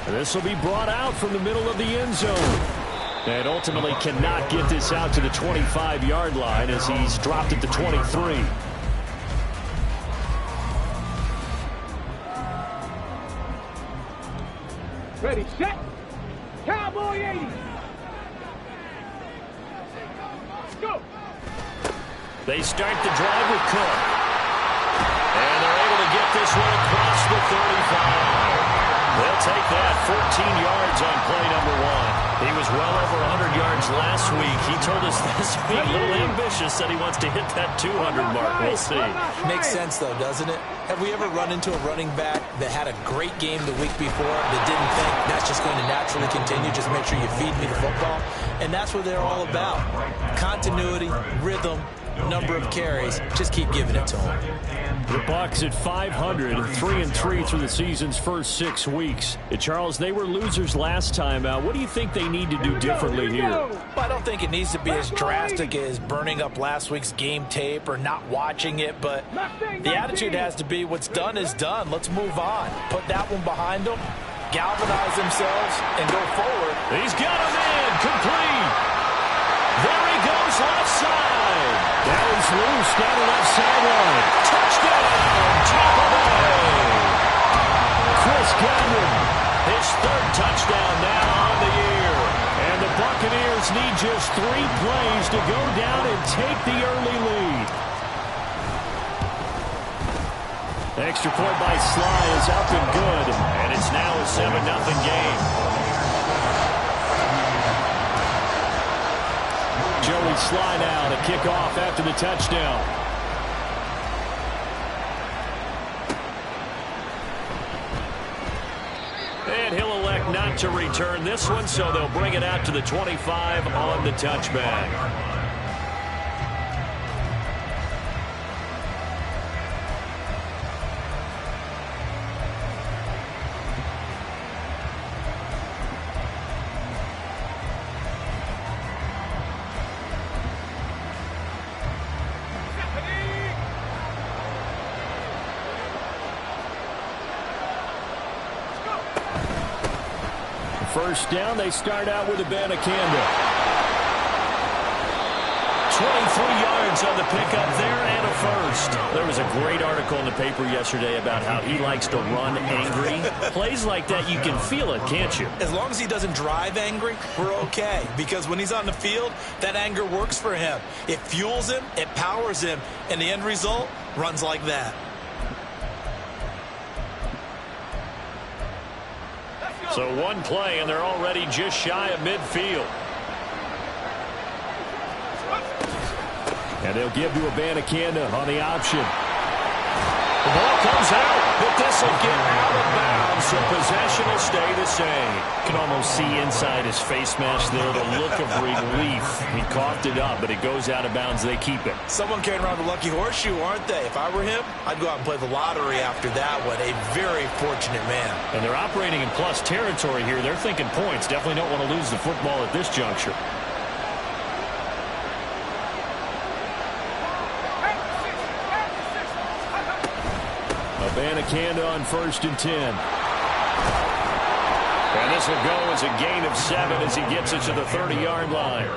This will be brought out from the middle of the end zone. And ultimately cannot get this out to the 25-yard line as he's dropped at the 23. Ready, set, Cowboy 80. Go. They start the drive with Cook. And they're able to get this one across the 35. They'll take that 14 yards on play number 1. He was well over 100 yards last week. He told us this week, a little ambitious, that he wants to hit that 200 mark. We'll see. Makes sense, though, doesn't it? Have we ever run into a running back that had a great game the week before that didn't think that's just going to naturally continue? Just make sure you feed me the football. And that's what they're all about. Continuity, rhythm, number of carries. Just keep giving it to them. The Bucs at 500, 3-3 through the season's first 6 weeks. Charles, they were losers last time out. What do you think they need to do differently here? Well, I don't think it needs to be as drastic as burning up last week's game tape or not watching it, but the attitude has to be what's done is done. Let's move on. Put that one behind them, galvanize themselves, and go forward. He's got him in, complete. There he goes, left side. Now he's loose down the left sideline. Touchdown, Tampa Bay. Chris Godwin, his 3rd touchdown now on the year. And the Buccaneers need just 3 plays to go down and take the early lead. Extra point by Sly is up and good. And it's now a 7-0 game. Joey Sly now to kick off after the touchdown. And he'll elect not to return this one, so they'll bring it out to the 25 on the touchback. First down, they start out with a Abanikanda. 23 yards on the pickup there and a first. There was a great article in the paper yesterday about how he likes to run angry. Plays like that, you can feel it, can't you? As long as he doesn't drive angry, we're okay. Because when he's on the field, that anger works for him. It fuels him, it powers him, and the end result runs like that. So 1 play, and they're already just shy of midfield. And they'll give to Abanikanda on the option. The ball comes out, but this will get out of bounds, so possession will stay the same. You can almost see inside his face mask there the look of relief. He coughed it up, but it goes out of bounds. They keep it. Someone carrying around the lucky horseshoe, aren't they? If I were him, I'd go out and play the lottery after that one. A very fortunate man. And they're operating in plus territory here. They're thinking points. Definitely don't want to lose the football at this juncture. Abanikanda on 1st and 10. And this will go as a gain of 7 as he gets it to the 30-yard line.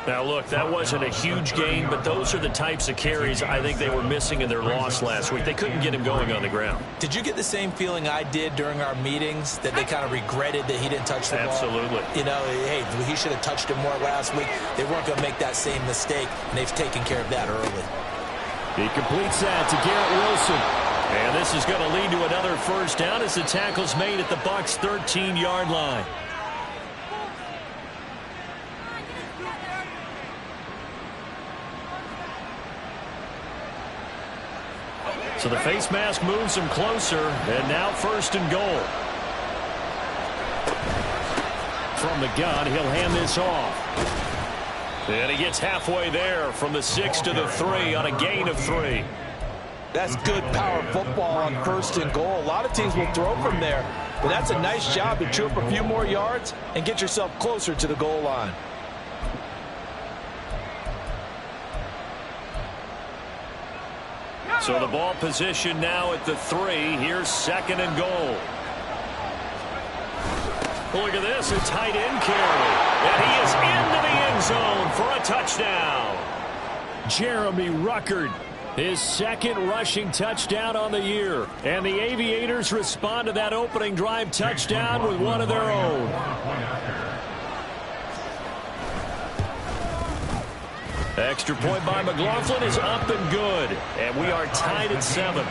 Now, look, that wasn't a huge gain, but those are the types of carries I think they were missing in their loss last week. They couldn't get him going on the ground. Did you get the same feeling I did during our meetings, that they kind of regretted that he didn't touch the ball? Absolutely. You know, hey, he should have touched it more last week. They weren't going to make that same mistake, and they've taken care of that early. He completes that to Garrett Wilson. And this is going to lead to another first down as the tackle's made at the Bucs' 13-yard line. So the face mask moves him closer, and now 1st and goal. From the gun, he'll hand this off. And he gets halfway there from the 6 to the 3 on a gain of 3. That's good power football on 1st and goal. A lot of teams will throw from there, but that's a nice job to chew up a few more yards and get yourself closer to the goal line. So the ball position now at the 3. Here's 2nd and goal. Look at this, a tight end carry. And he is into the end zone for a touchdown. Jeremy Ruckert, his second rushing touchdown on the year. And the Aviators respond to that opening drive touchdown with one of their own. Extra point by McLaughlin is up and good. And we are tied at 7.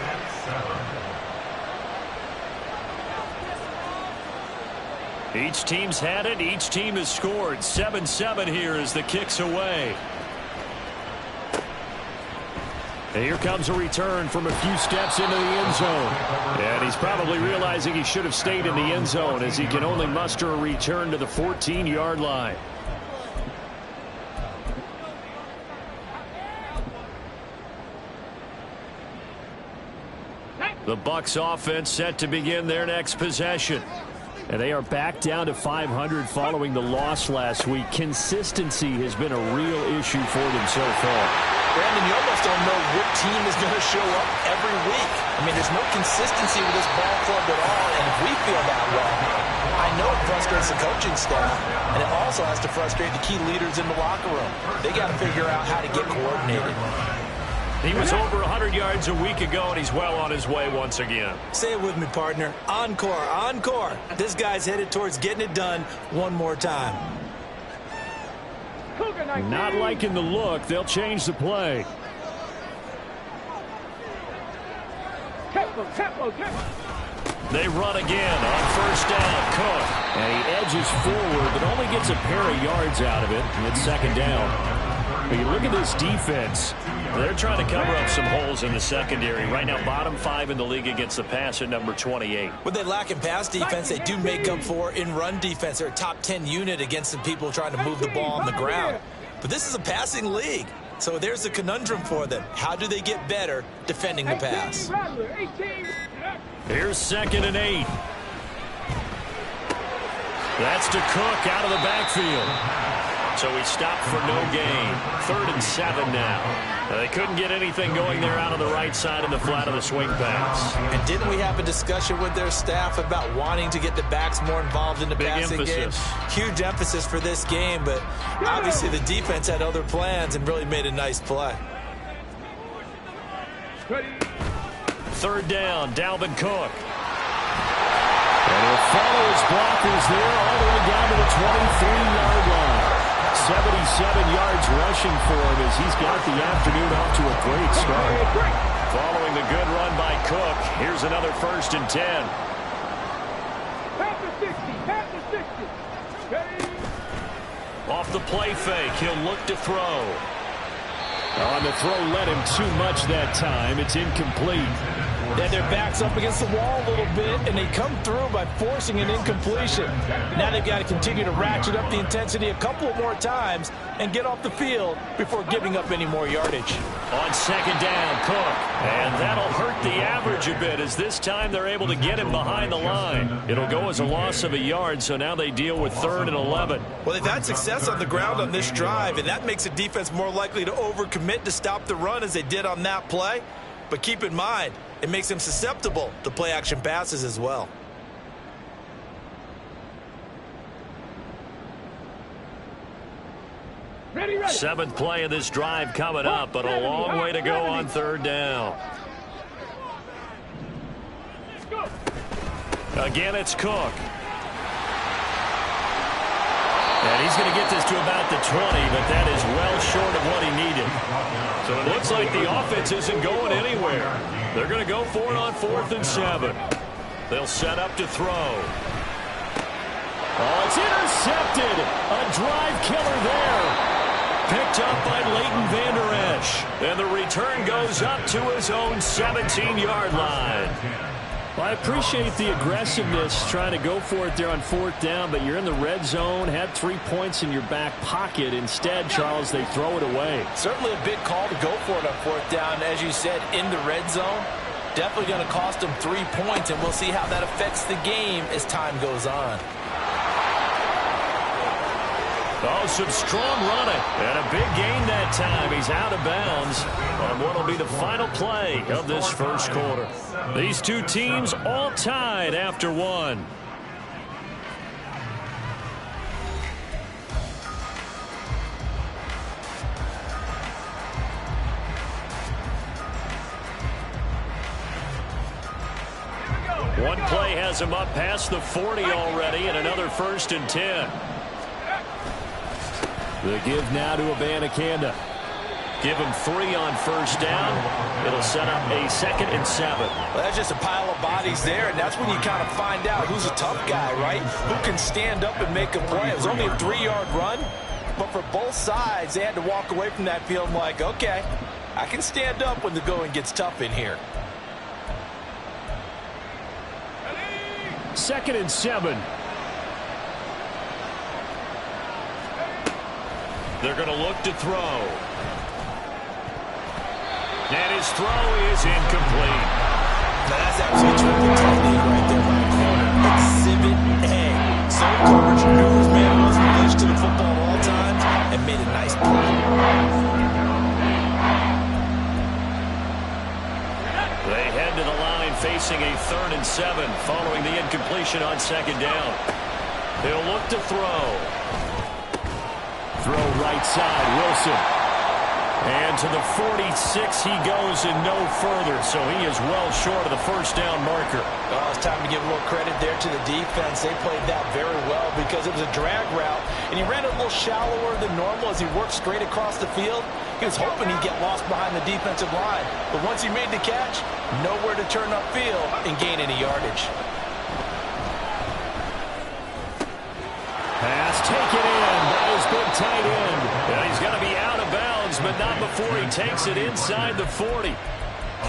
Each team's had it. Each team has scored. 7-7 here as the kick's away. And here comes a return from a few steps into the end zone. And he's probably realizing he should have stayed in the end zone as he can only muster a return to the 14-yard line. The Bucs offense set to begin their next possession. And they are back down to 500 following the loss last week. Consistency has been a real issue for them so far. Brandon, you almost don't know what team is going to show up every week. I mean, there's no consistency with this ball club at all, and if we feel that way, I know it frustrates the coaching staff, and it also has to frustrate the key leaders in the locker room. They got to figure out how to get coordinated. He was over 100 yards a week ago, and he's well on his way once again. Say it with me, partner. Encore, encore. This guy's headed towards getting it done one more time. Not liking the look. They'll change the play. They run again on first down. Cook. And he edges forward, but only gets a pair of yards out of it. It's second down. But you look at this defense. They're trying to cover up some holes in the secondary. Right now, bottom 5 in the league against the pass at number 28. What they lack in pass defense, they do make up for in run defense. They're a top 10 unit against the people trying to move the ball on the ground. But this is a passing league. So there's the conundrum for them. How do they get better defending the pass? Here's 2nd and 8. That's to Cook out of the backfield. So he stopped for no gain. 3rd and 7 now. They couldn't get anything going there out of the right side in the flat of the swing pass. And didn't we have a discussion with their staff about wanting to get the backs more involved in the passing game? Huge emphasis for this game, but obviously the defense had other plans and really made a nice play. 3rd down, Dalvin Cook. And he'll follow his blockers there all the way down to the 23-yard line. 77 yards rushing for him as he's got the afternoon off to a great start. Following the good run by Cook, here's another 1st and 10. Pass the 60. Off the play fake, he'll look to throw. On the throw led him too much that time. It's incomplete. And their backs up against the wall a little bit, and they come through by forcing an incompletion. Now they've got to continue to ratchet up the intensity a couple of more times and get off the field before giving up any more yardage. On 2nd down, Cook. And that'll hurt the average a bit as this time they're able to get him behind the line. It'll go as a loss of a yard, so now they deal with 3rd and 11. Well, they've had success on the ground on this drive, and that makes the defense more likely to overcommit to stop the run as they did on that play. But keep in mind, it makes them susceptible to play-action passes as well. Ready. 7th play of this drive coming up, but a long way to go on 3rd down. Again, it's Cook. And he's going to get this to about the 20, but that is well short of what he needed. So it looks like the offense isn't going anywhere. They're going to go for it on 4th and 7. They'll set up to throw. Oh, it's intercepted. A drive killer there. Picked up by Leighton Vander Esch. And the return goes up to his own 17-yard line. Well, I appreciate the aggressiveness trying to go for it there on 4th down, but you're in the red zone, had 3 points in your back pocket. Instead, Charles, they throw it away. Certainly a big call to go for it on 4th down. As you said, in the red zone, definitely going to cost them 3 points, and we'll see how that affects the game as time goes on. Oh, some strong running. And a big gain that time. He's out of bounds on what will be the final play of this first quarter. These two teams all tied after one. One play has him up past the 40 already, and another 1st and 10. The give now to Abanikanda. Give him 3 on 1st down. It'll set up a 2nd and 7. Well, that's just a pile of bodies there, and that's when you kind of find out who's a tough guy, right? Who can stand up and make a play. It was only a 3-yard run, but for both sides, they had to walk away from that field like, okay, I can stand up when the going gets tough in here. 2nd and 7. They're going to look to throw. And his throw is incomplete. Now that's absolutely terrific technique right there by the corner. Exhibit A. Zone coverage, knew his man wasn't released to the football at all times, and made a nice play. They head to the line facing a 3rd and 7 following the incompletion on 2nd down. They'll look to throw. Throw right side, Wilson. And to the 46 he goes and no further, so he is well short of the 1st down marker. Oh, it's time to give a little credit there to the defense. They played that very well because it was a drag route, and he ran a little shallower than normal as he worked straight across the field. He was hoping he'd get lost behind the defensive line, but once he made the catch, nowhere to turn upfield and gain any yardage. Pass taken in by his big tight end. And he's going to be out of bounds, but not before he takes it inside the 40.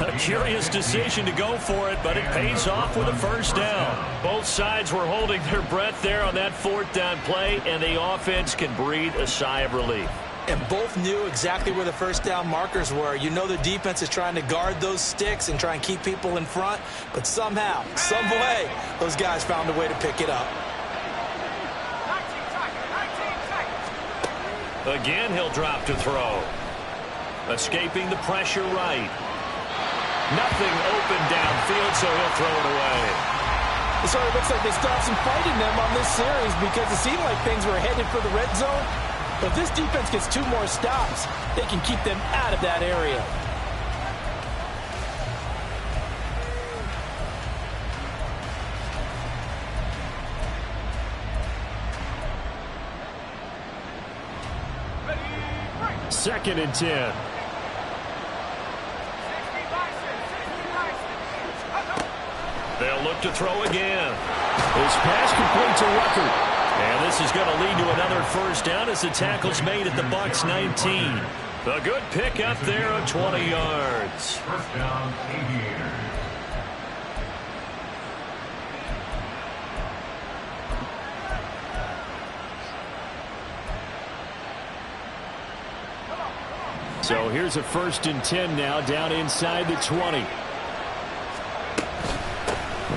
A curious decision to go for it, but it pays off with a 1st down. Both sides were holding their breath there on that 4th down play, and the offense can breathe a sigh of relief. And both knew exactly where the 1st down markers were. You know the defense is trying to guard those sticks and try and keep people in front, but somehow, some way, those guys found a way to pick it up. Again, he'll drop to throw. Escaping the pressure right. Nothing open downfield, so he'll throw it away. It sort of looks like they still have some fight in them on this series because it seemed like things were headed for the red zone. But if this defense gets 2 more stops, they can keep them out of that area. Second and 10. They'll look to throw again. His pass complete to Rucker. And this is going to lead to another 1st down as the tackle's made at the Bucs 19. A good pick up there of 20 yards. 1st down, Aviators. So here's a 1st and 10 now down inside the 20.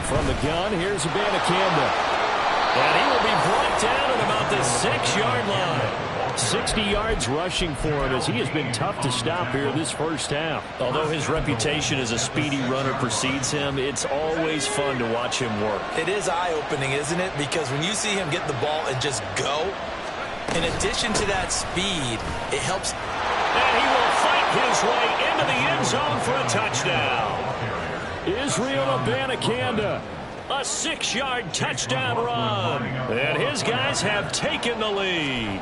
From the gun, here's Abanikanda. And he will be brought down at about the 6-yard line. 60 yards rushing for him as he has been tough to stop here this 1st half. Although his reputation as a speedy runner precedes him, it's always fun to watch him work. It is eye-opening, isn't it? Because when you see him get the ball and just go, in addition to that speed, it helps. And he will fight his way into the end zone for a touchdown. Israel Abanikanda, a 6-yard touchdown run. And his guys have taken the lead.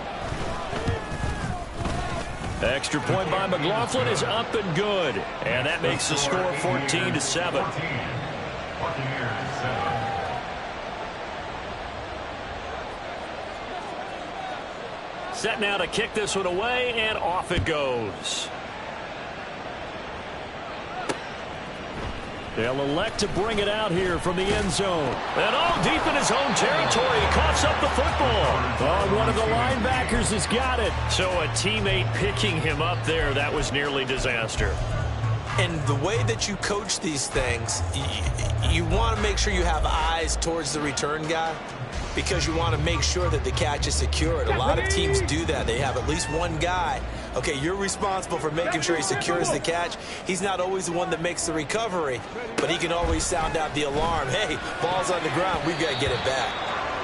Extra point by McLaughlin is up and good. And that makes the score 14-7. Set now to kick this one away, and off it goes. They'll elect to bring it out here from the end zone. And all deep in his own territory, he coughs up the football. Oh, one of the linebackers has got it. So a teammate picking him up there, that was nearly disaster. And the way that you coach these things, you want to make sure you have eyes towards the return guy because you want to make sure that the catch is secured. A lot of teams do that. They have at least one guy. Okay, you're responsible for making sure he secures the catch. He's not always the one that makes the recovery, but he can always sound out the alarm. Hey, ball's on the ground. We've got to get it back.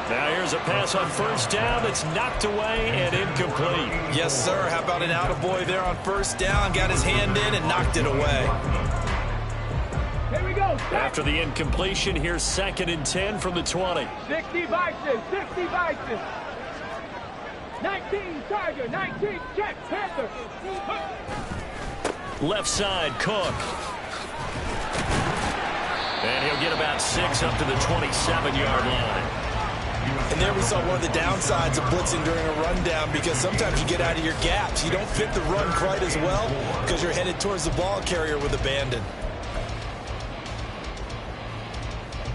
Now here's a pass on 1st down that's knocked away and incomplete. Yes, sir. How about an attaboy there on 1st down? Got his hand in and knocked it away. Here we go. After the incompletion, here's 2nd and 10 from the 20. 60 Bison, 60 Bison. 19 Tiger, 19 check, Panther. Left side, Cook. And he'll get about 6 up to the 27-yard line. And there we saw one of the downsides of blitzing during a rundown, because sometimes you get out of your gaps. You don't fit the run quite as well because you're headed towards the ball carrier with abandon.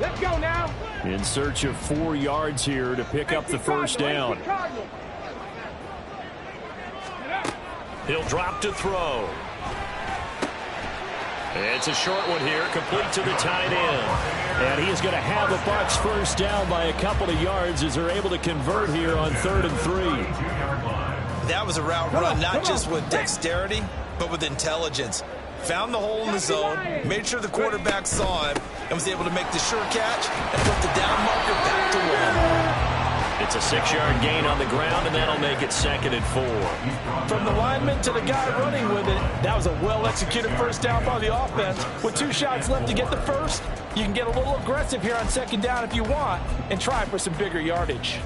Let's go now. In search of 4 yards here to pick up the first down. He'll drop to throw. It's a short one here, complete to the tight end. And he is going to have the Bucs first down by a couple of yards as they're able to convert here on 3rd and 3. That was a route run, not just with dexterity, but with intelligence. Found the hole in the zone, made sure the quarterback saw him, and was able to make the sure catch and put the down marker back to one. It's a 6-yard gain on the ground, and that'll make it 2nd and 4. From the lineman to the guy running with it, that was a well-executed first down by the offense. With 2 shots left to get the first, you can get a little aggressive here on 2nd down if you want and try for some bigger yardage.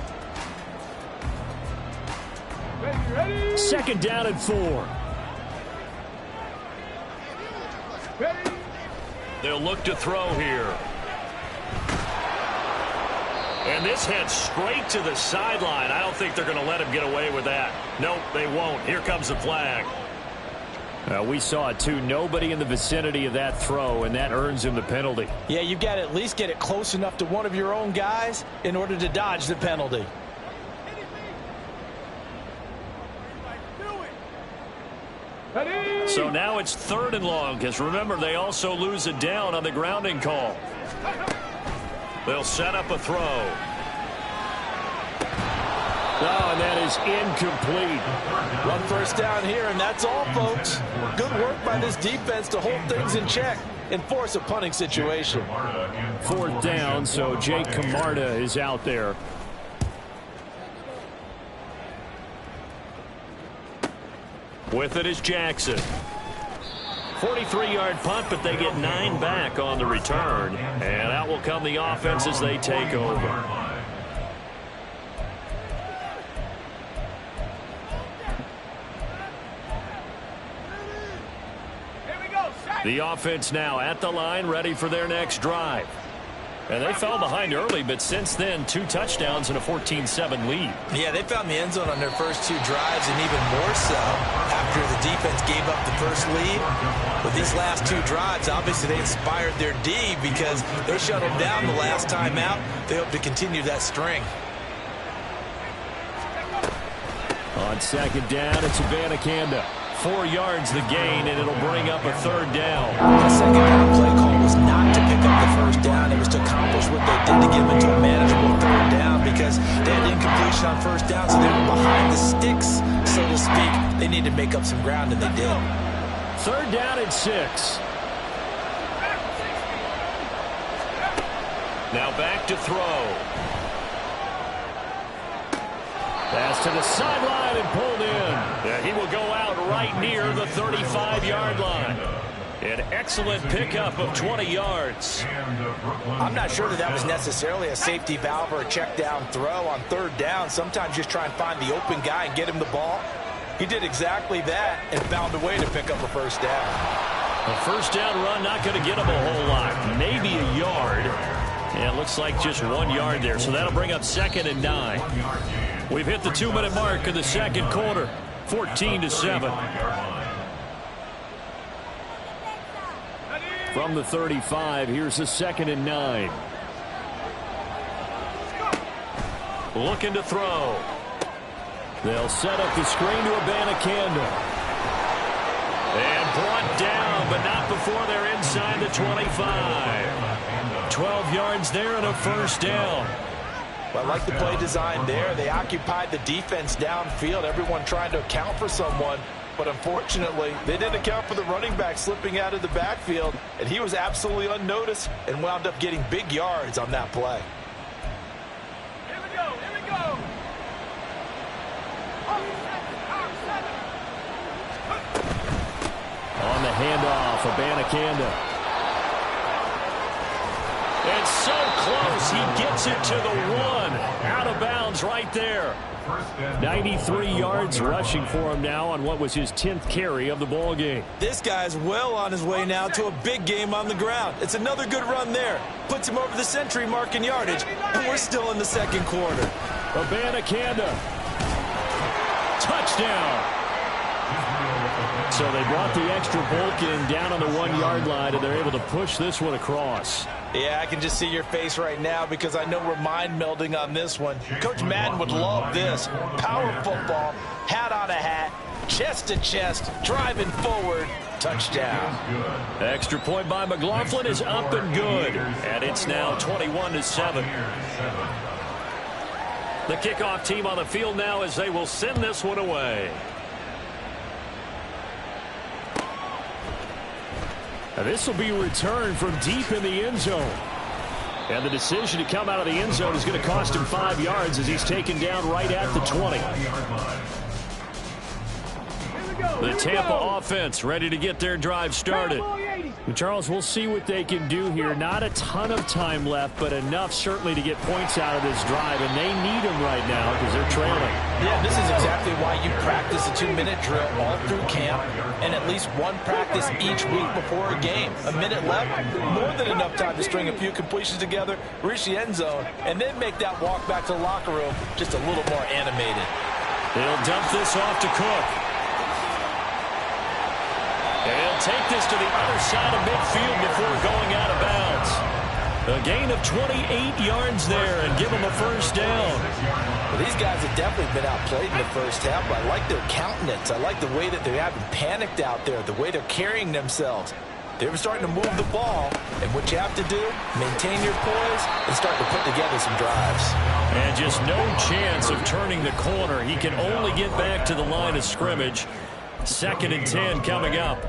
Ready. 2nd down and 4. Ready. They'll look to throw here. And this heads straight to the sideline. I don't think they're going to let him get away with that. Nope, they won't. Here comes the flag. We saw it too. Nobody in the vicinity of that throw, and that earns him the penalty. Yeah, you've got to at least get it close enough to one of your own guys in order to dodge the penalty. Ready. So now it's 3rd and long, because remember, they also lose a down on the grounding call. They'll set up a throw. Oh, and that is incomplete. One first down here, and that's all, folks. Good work by this defense to hold things in check and force a punting situation. 4th down, so Jake Camarda is out there. With it is Jackson. 43-yard punt, but they get 9 back on the return. And out will come the offense as they take over. The offense now at the line, ready for their next drive. And they fell behind early, but since then, 2 touchdowns and a 14-7 lead. Yeah, they found the end zone on their first 2 drives, and even more so after the defense gave up the first lead. With these last 2 drives, obviously they inspired their D because they shut them down the last time out. They hope to continue that string. On 2nd down, it's Aviators. 4 yards the gain, and it'll bring up a 3rd down. The 2nd down play call was not to pick up the first down. It was to accomplish what they did to get them into a manageable 3rd down, because they had incompletion on first down, so they were behind the sticks, so to speak. They needed to make up some ground, and they did. 3rd down and 6. Now back to throw. Pass to the sideline and pulled in. And he will go out right near the 35-yard line. An excellent pickup of 20 yards. I'm not sure that was necessarily a safety valve or a check down throw on 3rd down. Sometimes just try and find the open guy and get him the ball. He did exactly that and found a way to pick up a first down. A first down run not going to get him a whole lot. Maybe a yard. And it looks like just 1 yard there. So that'll bring up 2nd and 9. We've hit the 2-minute mark of the 2nd quarter. 14-7. From the 35, here's the 2nd and 9. Looking to throw. They'll set up the screen to Aviators. And brought down, but not before they're inside the 25. 12 yards there and a first down. Well, I like the play design there. They occupied the defense downfield, everyone trying to account for someone. But unfortunately, they didn't account for the running back slipping out of the backfield, and he was absolutely unnoticed and wound up getting big yards on that play. Here we go, here we go. On the handoff, Aviators. And so close, he gets it to the 1. Out of bounds right there. 93 yards rushing for him now on what was his 10th carry of the ball game. This guy's well on his way now to a big game on the ground. It's another good run there. Puts him over the century mark in yardage, and we're still in the second quarter. Abanikanda. Touchdown. So they brought the extra bulk in down on the 1-yard line, and they're able to push this one across. Yeah, I can just see your face right now because I know we're mind melding on this one. Coach Madden would love this. Power football, hat on a hat, chest to chest, driving forward, touchdown. Extra point by McLaughlin is up and good, and it's now 21-7. The kickoff team on the field now as they will send this one away. Now this will be returned from deep in the end zone. And the decision to come out of the end zone is going to cost him 5 yards as he's taken down right at the 20. The Tampa offense ready to get their drive started. And Charles, we'll see what they can do here. Not a ton of time left, but enough certainly to get points out of this drive. And they need them right now because they're trailing. Yeah, this is exactly why you practice a 2-minute drill all through camp and at least one practice each week before a game. A minute left, more than enough time to string a few completions together, reach the end zone, and then make that walk back to the locker room just a little more animated. They'll dump this off to Cook. And he'll take this to the other side of midfield before going out of bounds. A gain of 28 yards there and give them a first down. Well, these guys have definitely been outplayed in the first half, but I like their countenance. I like the way that they haven't panicked out there, the way they're carrying themselves. They're starting to move the ball, and what you have to do, maintain your poise and start to put together some drives. And just no chance of turning the corner. He can only get back to the line of scrimmage. 2nd and 10 coming up.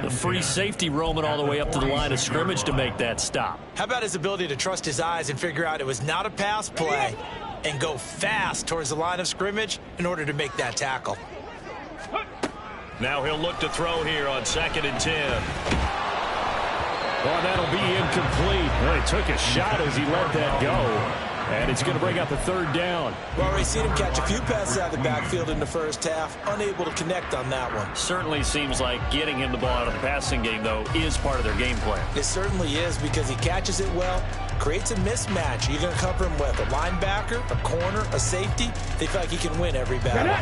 The free safety roaming all the way up to the line of scrimmage to make that stop. How about his ability to trust his eyes and figure out it was not a pass play and go fast towards the line of scrimmage in order to make that tackle. Now he'll look to throw here on 2nd and 10. Well, that'll be incomplete. Well, he took a shot as he let that go. And it's going to bring up a 3rd down. Well, already seen him catch a few passes out of the backfield in the first half. Unable to connect on that one. Certainly seems like getting him the ball out of the passing game, though, is part of their game plan. It certainly is because he catches it well, creates a mismatch. You're going to cover him with a linebacker, a corner, a safety. They feel like he can win every battle.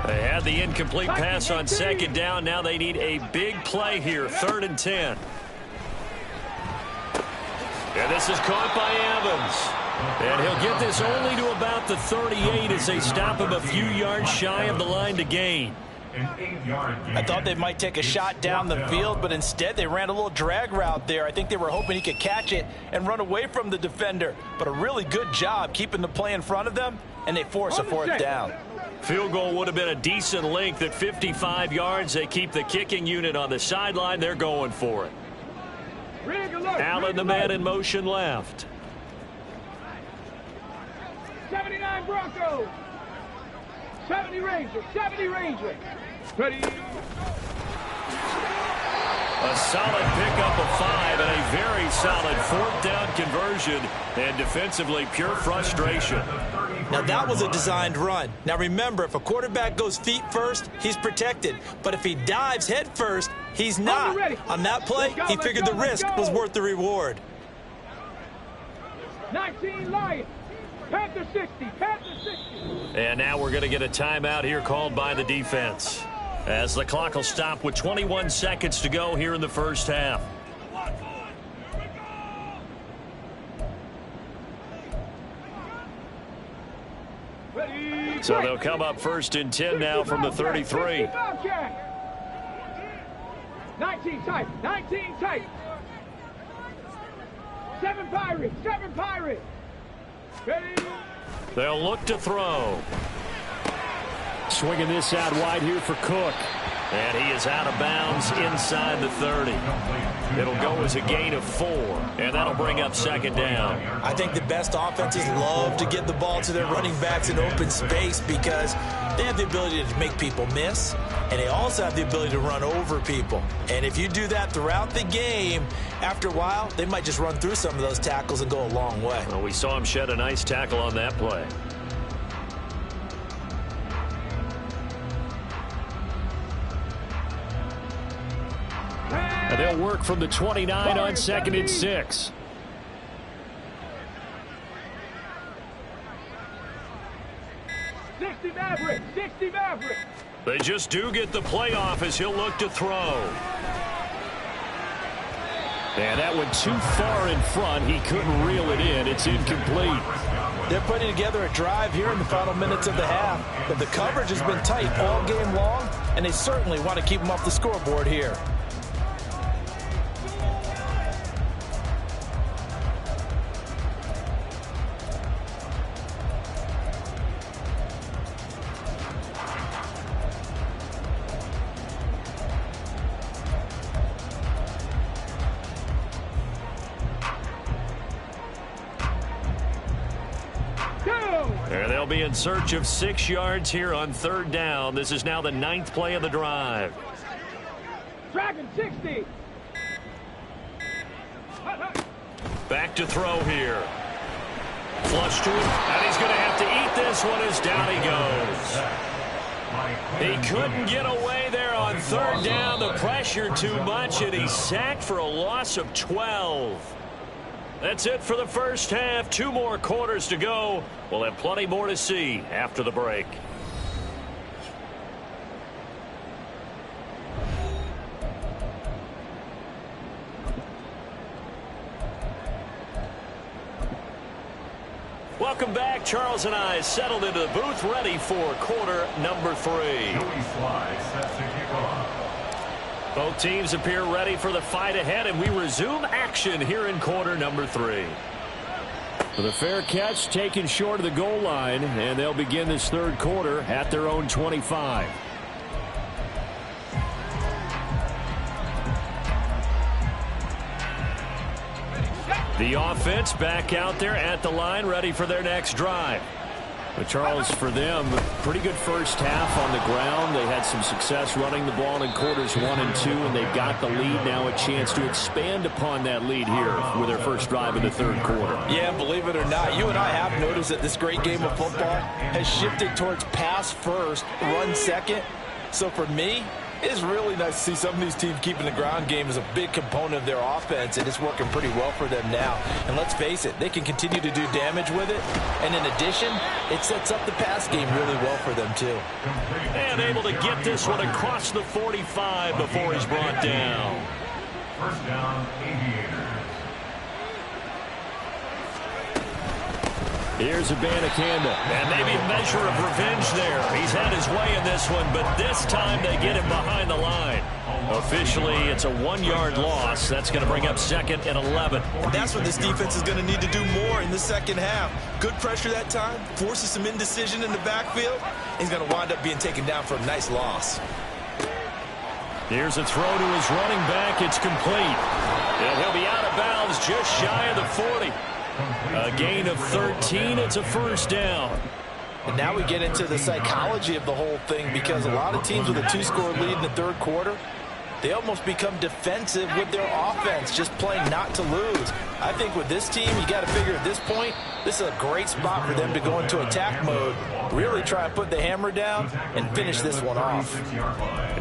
They had the incomplete pass on 2nd down. Now they need a big play here, 3rd and 10. And this is caught by Evans. And he'll get this only to about the 38 as they stop him a few yards shy of the line to gain. I thought they might take a shot down the field, but instead they ran a little drag route there. I think they were hoping he could catch it and run away from the defender. But a really good job keeping the play in front of them, and they force a 4th down. Field goal would have been a decent length at 55 yards. They keep the kicking unit on the sideline. They're going for it. Allen, the man in motion left. 79 Broncos. 70 Rangers. 70 Rangers. Ready. A solid pickup of 5 and a very solid 4th down conversion. And defensively, pure frustration. Now, that was a designed run. Now, remember, if a quarterback goes feet first, he's protected. But if he dives head first, he's not. On that play, he figured the risk was worth the reward. 19 Lions. Panther 60. Panther 60. And now we're going to get a timeout here called by the defense, as the clock will stop with 21 seconds to go here in the first half. So they'll come up 1st and 10 now from the 33. 19 tight. 19 tight. 7 Pirates. 7 Pirates. Ready. They'll look to throw. Swinging this out wide here for Cook. And he is out of bounds inside the 30. It'll go as a gain of 4, and that'll bring up second down. I think the best offenses love to get the ball to their running backs in open space because they have the ability to make people miss, and they also have the ability to run over people. And if you do that throughout the game, after a while, they might just run through some of those tackles and go a long way. Well, we saw him shed a nice tackle on that play. And they'll work from the 29 on 2nd and 6. Maverick, 60 Maverick. They just do get the playoff as he'll look to throw. And that went too far in front. He couldn't reel it in. It's incomplete. They're putting together a drive here in the final minutes of the half. But the coverage has been tight all game long, and they certainly want to keep them off the scoreboard here. And they'll be in search of 6 yards here on 3rd down. This is now the 9th play of the drive. Dragon 60. Back to throw here. Flush to him, and he's going to have to eat this one as down he goes. He couldn't get away there on 3rd down. The pressure too much, and he's sacked for a loss of 12. That's it for the first half. 2 more quarters to go. We'll have plenty more to see after the break. Welcome back. Charles and I settled into the booth, ready for quarter number 3. Both teams appear ready for the fight ahead, and we resume action here in quarter number 3. With a fair catch taken short of the goal line, and they'll begin this 3rd quarter at their own 25. The offense back out there at the line, ready for their next drive. But Charles, for them, pretty good first half on the ground. They had some success running the ball in quarters 1 and 2, and they've got the lead now, a chance to expand upon that lead here with their first drive in the 3rd quarter. Yeah, believe it or not, you and I have noticed that this great game of football has shifted towards pass first, run second. So for me, it's really nice to see some of these teams keeping the ground game as a big component of their offense, and it's working pretty well for them now. And let's face it, they can continue to do damage with it. And in addition, it sets up the pass game really well for them, too. And able to get this one across the 45 before he's brought down. First down, Aviators. Here's Abanikanda. And maybe a measure of revenge there. He's had his way in this one, but this time they get him behind the line. Officially, it's a 1-yard loss. That's going to bring up 2nd and 11. That's what this defense is going to need to do more in the second half. Good pressure that time, forces some indecision in the backfield. He's going to wind up being taken down for a nice loss. Here's a throw to his running back. It's complete. And he'll be out of bounds just shy of the 40. A gain of 13. It's a first down. And now we get into the psychology of the whole thing, because a lot of teams with a 2-score lead in the 3rd quarter, they almost become defensive with their offense, just playing not to lose. I think with this team, you got to figure at this point, this is a great spot for them to go into attack mode, really try and put the hammer down and finish this one off.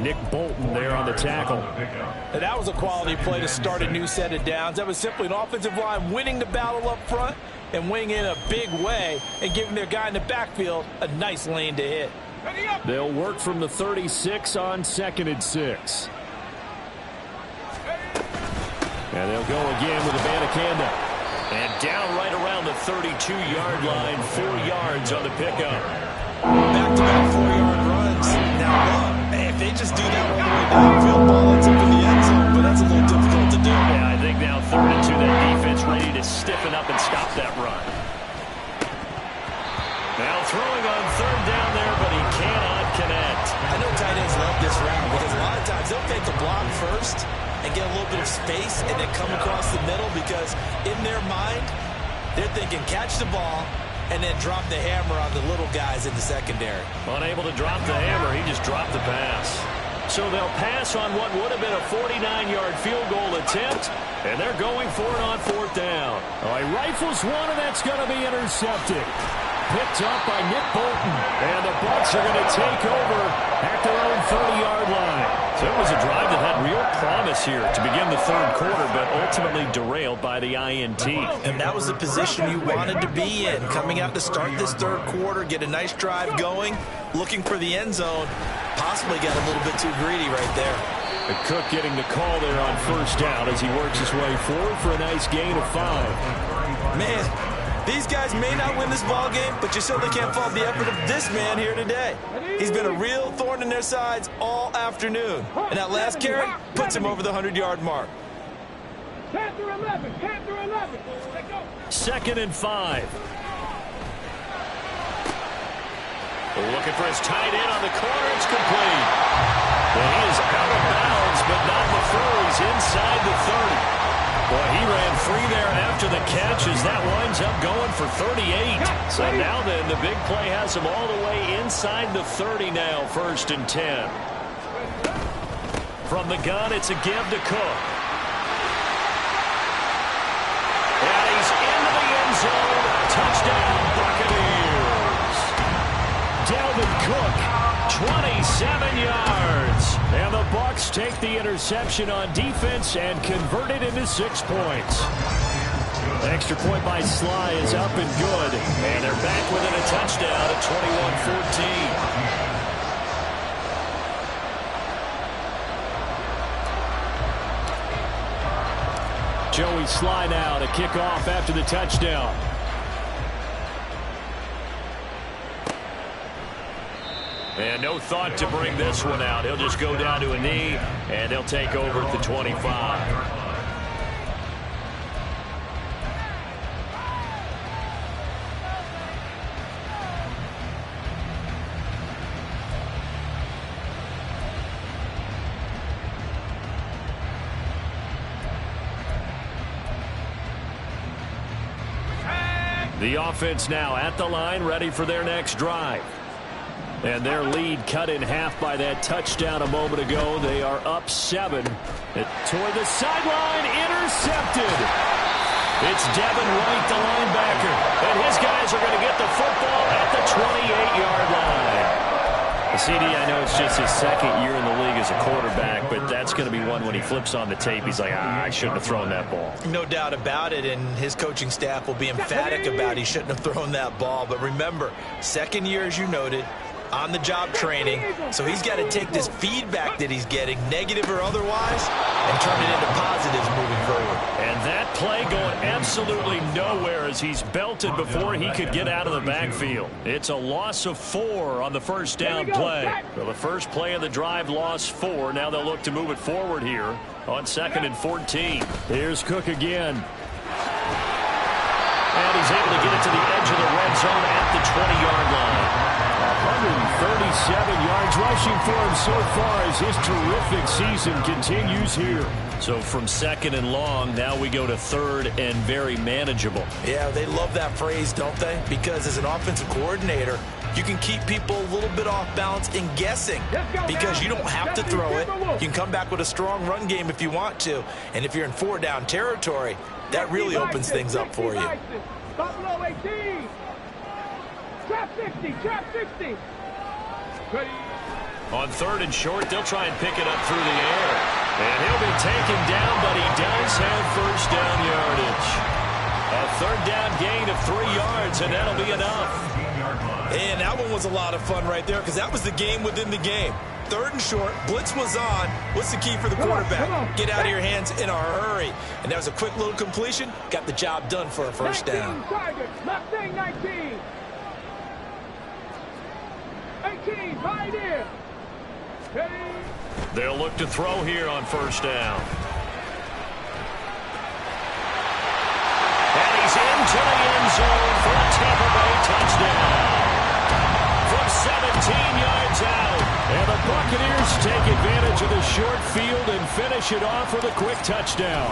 Nick Bolton there on the tackle. And that was a quality play to start a new set of downs. That was simply an offensive line winning the battle up front and winning in a big way and giving their guy in the backfield a nice lane to hit. They'll work from the 36 on 2nd and 6. And they'll go again with Abanikanda. And down right around the 32-yard line, 4 yards on the pickup. Back-to-back 4-yard runs. Now, if they just do that all the way downfield, ball ends up in the end zone, but that's a little difficult to do. Yeah, I think now 3rd and 2, that defense ready to stiffen up and stop that run. Now throwing on 3rd down there, but he cannot connect. I know tight ends love this round because a lot of times they'll take the block first and get a little bit of space and then come across the middle because in their mind, they're thinking catch the ball and then drop the hammer on the little guys in the secondary. Unable to drop the hammer, he just dropped the pass. So they'll pass on what would have been a 49-yard field goal attempt, and they're going for it on 4th down. Oh, he rifles one, and that's going to be intercepted. Picked up by Nick Bolton, and the Bucs are going to take over at their own 30-yard line. So it was a drive that had real promise here to begin the third quarter, but ultimately derailed by the INT. And that was the position you wanted to be in, coming out to start this third quarter, get a nice drive going, looking for the end zone. Possibly got a little bit too greedy right there. And Cook getting the call there on 1st down as he works his way forward for a nice gain of 5. Man, these guys may not win this ball game, but you certainly can't fault the effort of this man here today. He's been a real thorn in their sides all afternoon. And that last carry puts him over the 100-yard mark. Panther 11, Panther 11. Let's go. 2nd and 5. Looking for his tight end on the corner. It's complete. Well, he is out of bounds, but not before he's inside the 30. Boy, he ran free there after the catch as that winds up going for 38. So now then, the big play has him all the way inside the 30 now, 1st and 10. From the gun, it's a give to Cook. And he's into the end zone. Touchdown, Buccaneers. Dalvin Cook, 27 yards. And the Bucs take the interception on defense and convert it into 6 points. Extra point by Sly is up and good. And they're back within a touchdown at 21-14. Joey Sly now to kick off after the touchdown. And no thought to bring this one out. He'll just go down to a knee, and they'll take over at the 25. The offense now at the line, ready for their next drive. And their lead cut in half by that touchdown a moment ago. They are up 7. Toward the sideline, intercepted. It's Devin White, the linebacker. And his guys are going to get the football at the 28-yard line. CD, I know it's just his 2nd year in the league as a quarterback, but that's going to be one when he flips on the tape. He's like, I shouldn't have thrown that ball. No doubt about it, and his coaching staff will be emphatic about he shouldn't have thrown that ball. But remember, 2nd year, as you noted, on-the-job training, so he's got to take this feedback that he's getting, negative or otherwise, and turn it into positives moving forward. And that play going absolutely nowhere as he's belted before he could get out of the backfield. It's a loss of 4 on the 1st down play. So the first play of the drive lost 4. Now they'll look to move it forward here on 2nd and 14. Here's Cook again. And he's able to get it to the edge of the red zone at the 20-yard line. 137 yards rushing for him so far as his terrific season continues here. So from 2nd and long, now we go to 3rd and very manageable. Yeah, they love that phrase, don't they? Because as an offensive coordinator, you can keep people a little bit off balance and guessing because you don't have to throw it. You can come back with a strong run game if you want to. And if you're in 4-down territory, that really opens things up for you. Buffalo 18. Trap 60, trap 60. Ready. On 3rd and short, they'll try and pick it up through the air. And he'll be taken down, but he does have 1st down yardage. A 3rd down gain of 3 yards, and that'll be enough. And that one was a lot of fun right there because that was the game within the game. 3rd and short, blitz was on. What's the key for the quarterback? Get out of your hands in a hurry. And that was a quick little completion. Got the job done for a 1st down. 19, 18, pioneer. They'll look to throw here on 1st down. And he's into the end zone for a Tampa Bay touchdown. From 17 yards out. And the Buccaneers take advantage of the short field and finish it off with a quick touchdown.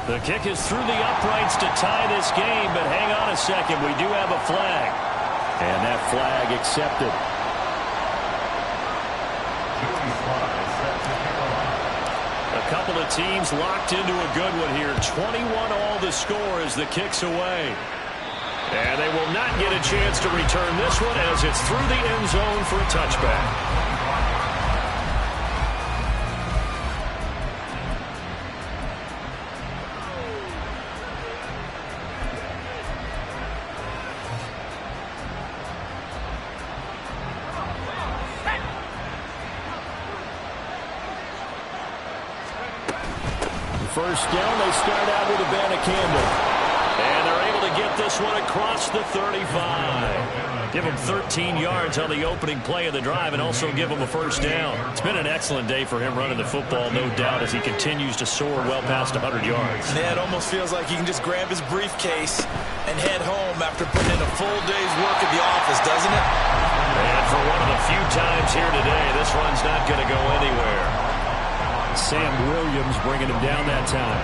The kick is through the uprights to tie this game, but hang on a second. We do have a flag. And that flag accepted. A couple of teams locked into a good one here. 21 all the score as the kick's away. And they will not get a chance to return this one as it's through the end zone for a touchback. First down, they start out with a Candle. And they're able to get this one across the 35. Give them 13 yards on the opening play of the drive and also give them a first down. It's been an excellent day for him running the football, no doubt, as he continues to soar well past 100 yards. Yeah, it almost feels like he can just grab his briefcase and head home after putting in a full day's work at the office, doesn't it? And for one of the few times here today, this run's not going to go anywhere. Sam Williams bringing him down that time.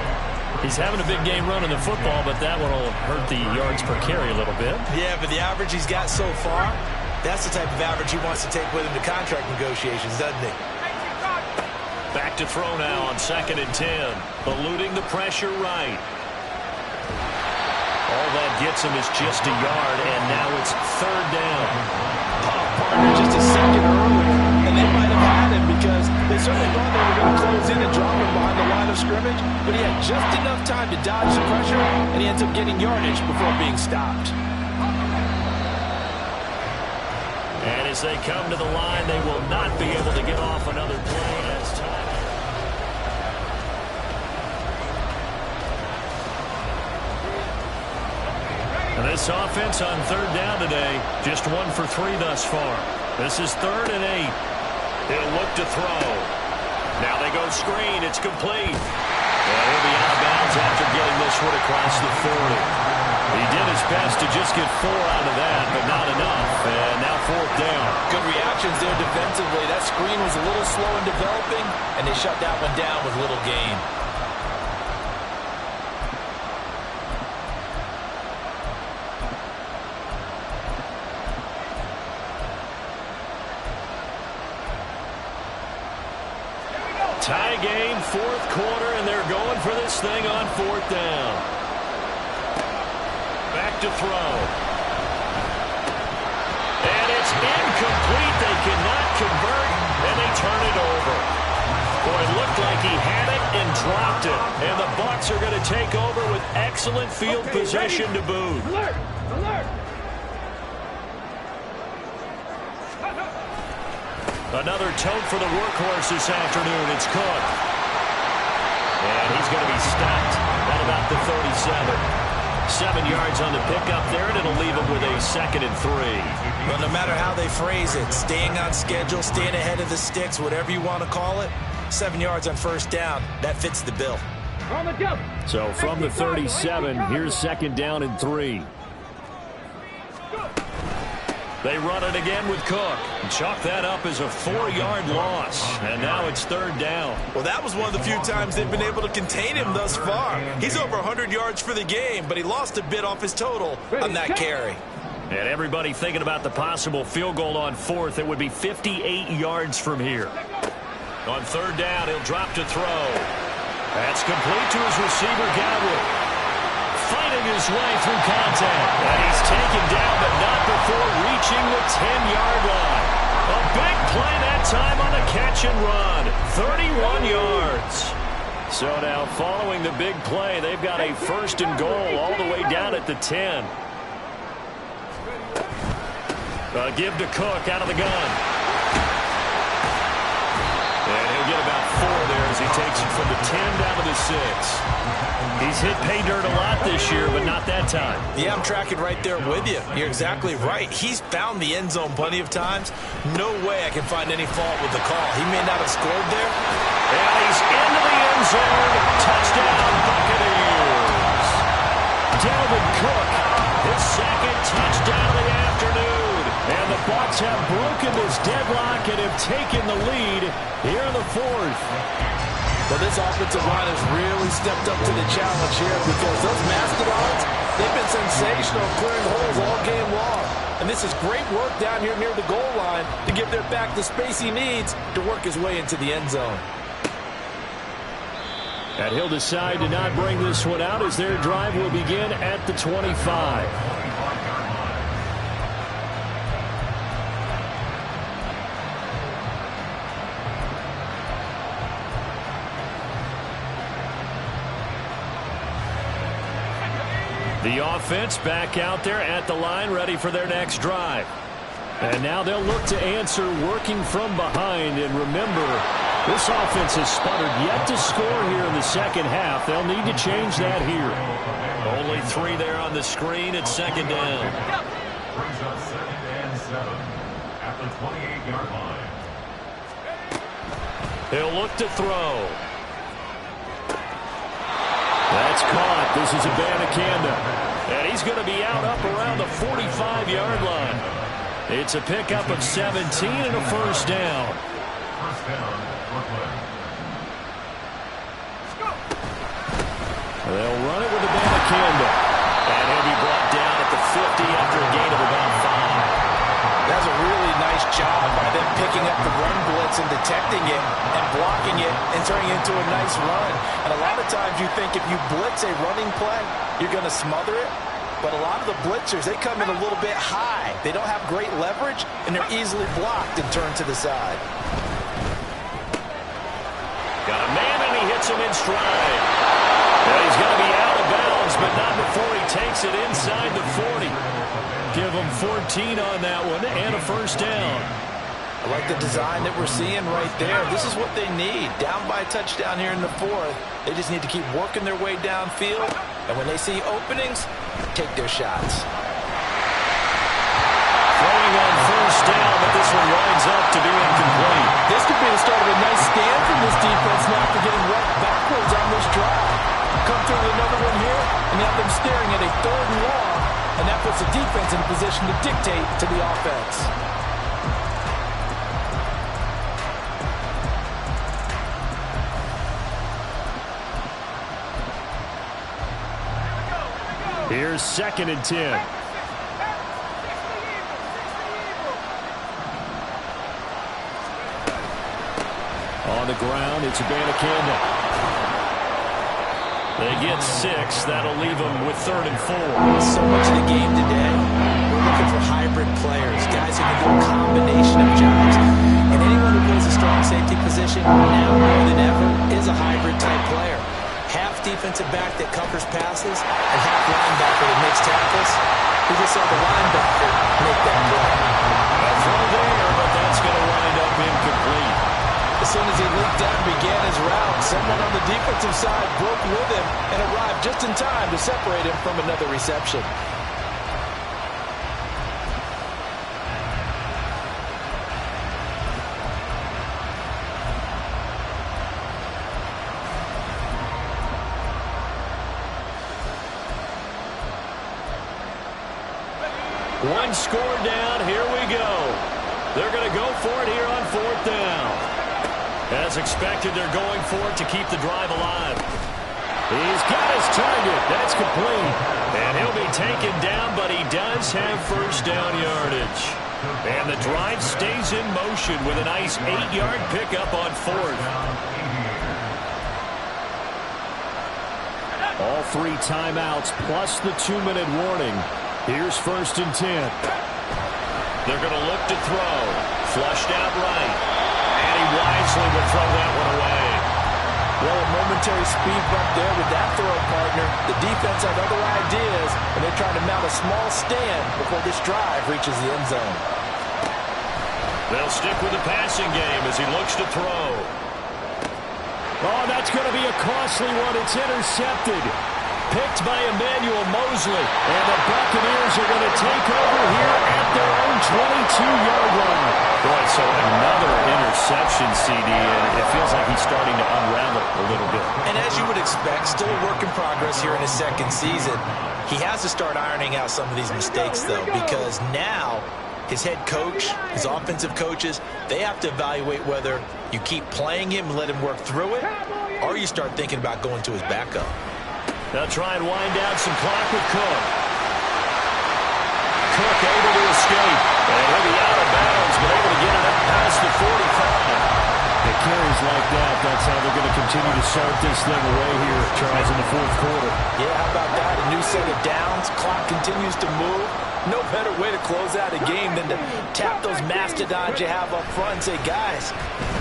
He's having a big game running the football, but that one will hurt the yards per carry a little bit. Yeah, but the average he's got so far, that's the type of average he wants to take with him to contract negotiations, doesn't he? Back to throw now on 2nd and 10. Eluding the pressure right. All that gets him is just a yard, and now it's 3rd down. Partner just a second earlier, and they might have had him because they certainly thought they were going to close in and drop him behind the line of scrimmage, but he had just enough time to dodge the pressure, and he ends up getting yardage before being stopped. And as they come to the line, they will not be able to get off another play as time. And this offense on 3rd down today, just 1 for 3 thus far. This is 3rd and 8. He'll look to throw. Now they go screen. It's complete. And he'll be out of bounds after getting this one across the 40. He did his best to just get 4 out of that, but not enough. And now 4th down. Good reactions there defensively. That screen was a little slow in developing, and they shut that one down with little gain. Tie game, 4th quarter, and they're going for this thing on 4th down. Back to throw. And it's incomplete. They cannot convert, and they turn it over. Boy, it looked like he had it and dropped it. And the Bucs are going to take over with excellent field possession to boot. Alert! Alert! Another tote for the workhorse this afternoon. It's Cook. And he's going to be stopped at about the 37. 7 yards on the pickup there, and it'll leave him with a 2nd and 3. Well, no matter how they phrase it, staying on schedule, staying ahead of the sticks, whatever you want to call it, 7 yards on 1st down, that fits the bill. On the jump. So from the 37, here's 2nd down and 3. They run it again with Cook. Chalk that up as a 4-yard loss. And now it's 3rd down. Well, that was one of the few times they've been able to contain him thus far. He's over 100 yards for the game, but he lost a bit off his total on that carry. And everybody thinking about the possible field goal on 4th. It would be 58 yards from here. On 3rd down, he'll drop to throw. That's complete to his receiver, Godwin. Fighting his way through contact. And he's taken down, but not before reaching the 10-yard line. A big play that time on the catch and run. 31 yards. So now following the big play, they've got a 1st and goal all the way down at the 10. Give to Cook out of the gun. And he'll get about 4 there as he takes it from the 10 down to the 6. He's hit pay dirt a lot this year, but not that time. Yeah, I'm tracking right there with you. You're exactly right. He's found the end zone plenty of times. No way I can find any fault with the call. He may not have scored there. And he's into the end zone. Touchdown, Buccaneers. Dalvin Cook, his 2nd touchdown of the afternoon. And the Bucs have broken broken this deadlock and have taken the lead here in the fourth. Well, this offensive line has really stepped up to the challenge here because those Mastodons, they've been sensational clearing holes all game long. And this is great work down here near the goal line to give their back the space he needs to work his way into the end zone. And he'll decide to not bring this one out as their drive will begin at the 25. The offense back out there at the line, ready for their next drive. And now they'll look to answer working from behind. And remember, this offense has sputtered yet to score here in the second half. They'll need to change that here. Only 3 there on the screen at second down. Brings up 2nd and 7 at the 28-yard line. He'll look to throw. That's caught. This is Abanikanda. And he's going to be out up around the 45-yard line. It's a pickup of 17 and a first down. First down, Brooklyn. They'll run it with Abanikanda. And he'll be brought down at the 50 after a gain of about 5. That's a really nice job by them picking up the run blitz and detecting it and blocking it and turning it into a nice run. And a lot of times you think if you blitz a running play, you're going to smother it. But a lot of the blitzers, they come in a little bit high. They don't have great leverage, and they're easily blocked and turned to the side. Got a man, and he hits him in stride. And he's going to be out of bounds, but not before he takes it inside the 40. Give them 14 on that one and a first down. I like the design that we're seeing right there. This is what they need. Down by a touchdown here in the fourth. They just need to keep working their way downfield. And when they see openings, take their shots. Throwing on first down, but this one winds up to be incomplete. This could be the start of a nice stand from this defense now for getting right backwards on this drive. Come through with another one here, and you have them staring at a 3rd and long. And that puts the defense in a position to dictate to the offense. Here's 2nd and 10. On the ground, it's Abanikanda. They get 6. That'll leave them with 3rd and 4. So much of the game today, we're looking for hybrid players, guys who can do a combination of jobs. And anyone who plays a strong safety position now more than ever is a hybrid type player. Half defensive back that covers passes and half linebacker that makes tackles. We just saw the linebacker make that play. A throw there, but that's going to wind up incomplete. As soon as he leaped out and began his route, someone on the defensive side broke with him and arrived just in time to separate him from another reception. One score down. Here we go. They're going to go for it here on 4th down. As expected, they're going for it to keep the drive alive. He's got his target. That's complete. And he'll be taken down, but he does have first down yardage. And the drive stays in motion with a nice 8-yard pickup on 4th. All 3 timeouts plus the 2-minute warning. Here's 1st and 10. They're going to look to throw. Flushed out right. And he wisely will throw that one away. Well, a momentary speed bump there with that throw, partner. The defense had other ideas, and they're trying to mount a small stand before this drive reaches the end zone. They'll stick with the passing game as he looks to throw. Oh, that's going to be a costly one. It's intercepted. Picked by Emmanuel Mosley. And the Buccaneers are going to take over here at their own 22-yard line. Boy, so another interception, CD, and it feels like he's starting to unravel a little bit. And as you would expect, still a work in progress here in his 2nd season. He has to start ironing out some of these mistakes, though, because now his head coach, his offensive coaches, they have to evaluate whether you keep playing him and let him work through it, or you start thinking about going to his backup. They'll try and wind down some clock with Cook. Cook able to escape. And he'll be out of bounds, but able to get it up past the 45. The carries like that, that's how they're going to continue to start this thing away here, Charles, in the fourth quarter. Yeah, how about that? A new set of downs. Clock continues to move. No better way to close out a game than to tap those mastodons you have up front and say, guys,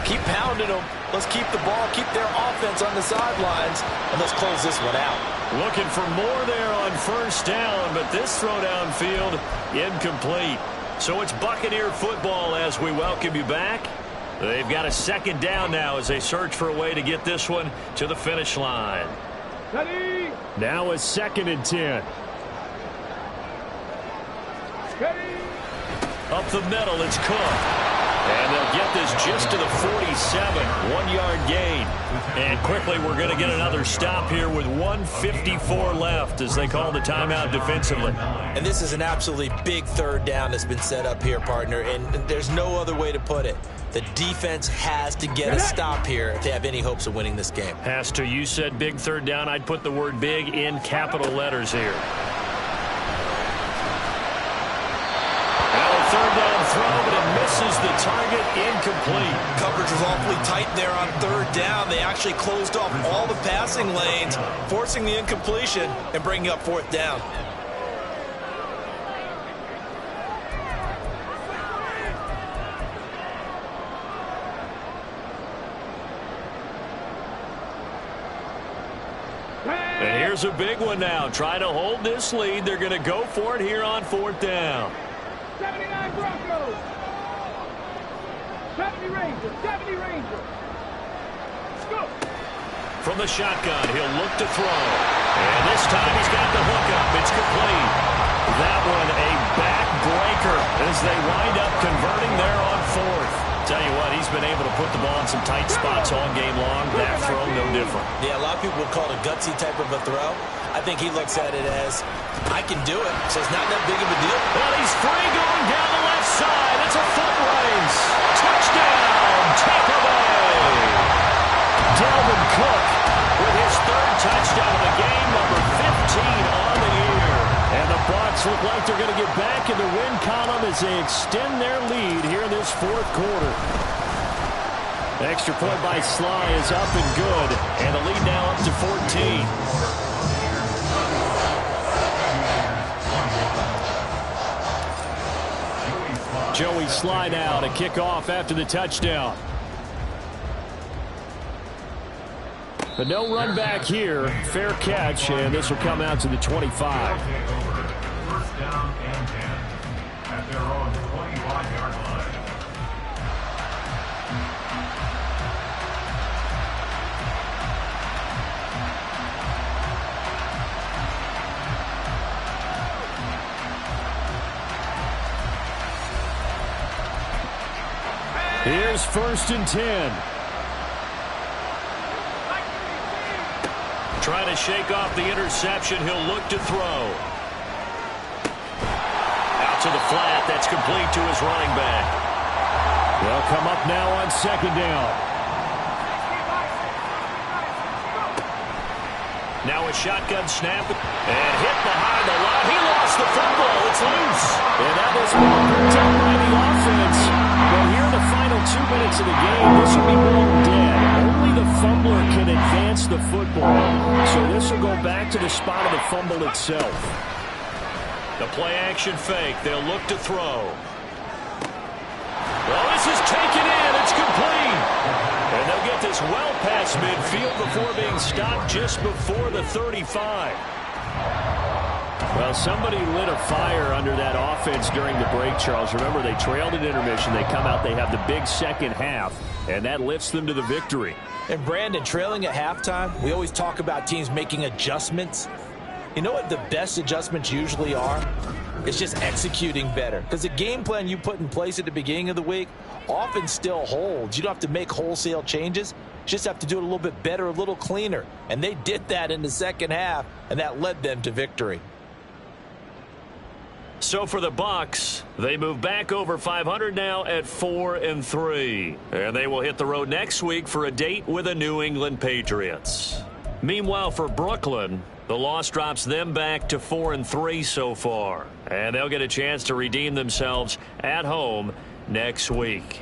keep pounding them. Let's keep the ball, keep their offense on the sidelines, and let's close this one out. Looking for more there on first down, but this throw downfield incomplete. So it's Buccaneer football as we welcome you back. They've got a second down now as they search for a way to get this one to the finish line. Ready. Now it's 2nd and 10. Ready. Up the middle, it's Cook. And they'll get this just to the 47, 1-yard gain. And quickly we're going to get another stop here with 1:54 left as they call the timeout defensively. And this is an absolutely big third down that's been set up here, partner, and there's no other way to put it. The defense has to get a stop here if they have any hopes of winning this game. Has to. You said big third down. I'd put the word big in capital letters here. Third down throw, but it misses the target, incomplete. Coverage was awfully tight there on third down. They actually closed off all the passing lanes, forcing the incompletion and bringing up fourth down. And here's a big one now. Try to hold this lead. They're going to go for it here on fourth down. 79 Broncos. 70 Rangers. 70 Rangers. Scoop. From the shotgun, he'll look to throw. And this time he's got the hookup. It's complete. That one a backbreaker as they wind up converting there on fourth. Tell you what, he's been able to put the ball in some tight spots all game long. That throw, no different. Yeah, a lot of people would call it a gutsy type of a throw. I think he looks at it as, I can do it, so it's not that big of a deal. Well, he's free going down the left side. It's a foot race. Touchdown, Tampa Bay. Dalvin Cook with his third touchdown of the game, number 15 on the year. And the Bucs look like they're going to get back in the win column as they extend their lead here in this fourth quarter. Extra point by Sly is up and good, and the lead now up to 14. Joey Sly now to kick off after the touchdown. But no run back here. Fair catch, and this will come out to the 25. First down and 10 at their own 25-yard line. Here's 1st and 10. Trying to shake off the interception. He'll look to throw. Out to the flat. That's complete to his running back. They'll come up now on 2nd down. Now a shotgun snap. And hit behind the line. He lost the football. It's loose. And that was well picked up by the offense. Well, here in the final 2 minutes of the game, this will be long dead. Only the fumbler can advance the football. So this will go back to the spot of the fumble itself. The play-action fake. They'll look to throw. Well, this is taken in. It's complete. And they'll get this well past midfield before being stopped just before the 35. Well, somebody lit a fire under that offense during the break, Charles. Remember, they trailed at intermission. They come out, they have the big second half, and that lifts them to the victory. And Brandon, trailing at halftime, we always talk about teams making adjustments. You know what the best adjustments usually are? It's just executing better. Because the game plan you put in place at the beginning of the week often still holds. You don't have to make wholesale changes. You just have to do it a little bit better, a little cleaner. And they did that in the second half, and that led them to victory. So for the Bucs, they move back over 500 now at 4-3. And they will hit the road next week for a date with the New England Patriots. Meanwhile, for Brooklyn, the loss drops them back to 4-3 so far. And they'll get a chance to redeem themselves at home next week.